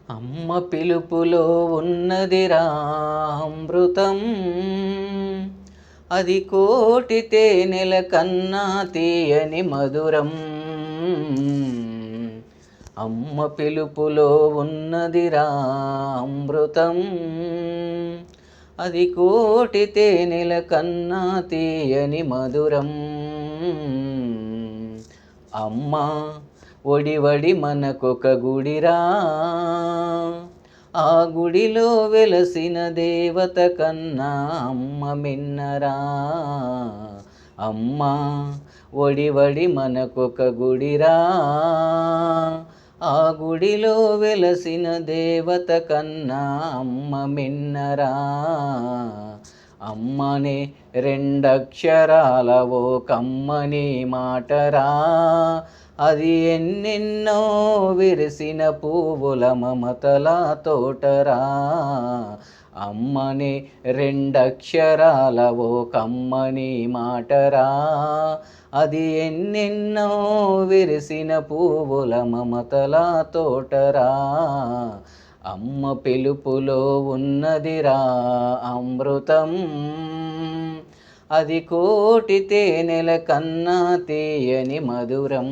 అమ్మ పిలుపులో ఉన్నదిరా అమృతం, అది కోటి తేనెల కన్నా తీయని మధురం. అమ్మ పిలుపులో ఉన్నదిరా అమృతం, అది కోటి తేనెల కన్నా తీయని మధురం. అమ్మ ఒడి వడి మనకొక గుడిరా, ఆ గుడిలో వెలసిన దేవత కన్నా అమ్మ మిన్నరా. అమ్మ ఒడి వడి మనకొక గుడిరా, ఆ గుడిలో వెలసిన దేవత కన్నా అమ్మ మిన్నరా. అమ్మనే రెండక్షరాల ఓ కమ్మని మాటరా, అది ఎన్నెన్నో విరిసిన పువ్వుల మమతల తోటరా. అమ్మని రెండక్షరాల ఓ కమ్మని మాటరా, అది ఎన్నెన్నో విరిసిన పువ్వుల మమతల తోటరా. అమ్మ పిలుపులో ఉన్నదిరా అమృతం, అది కోటి తేనెల కన్నా తీయని మధురం.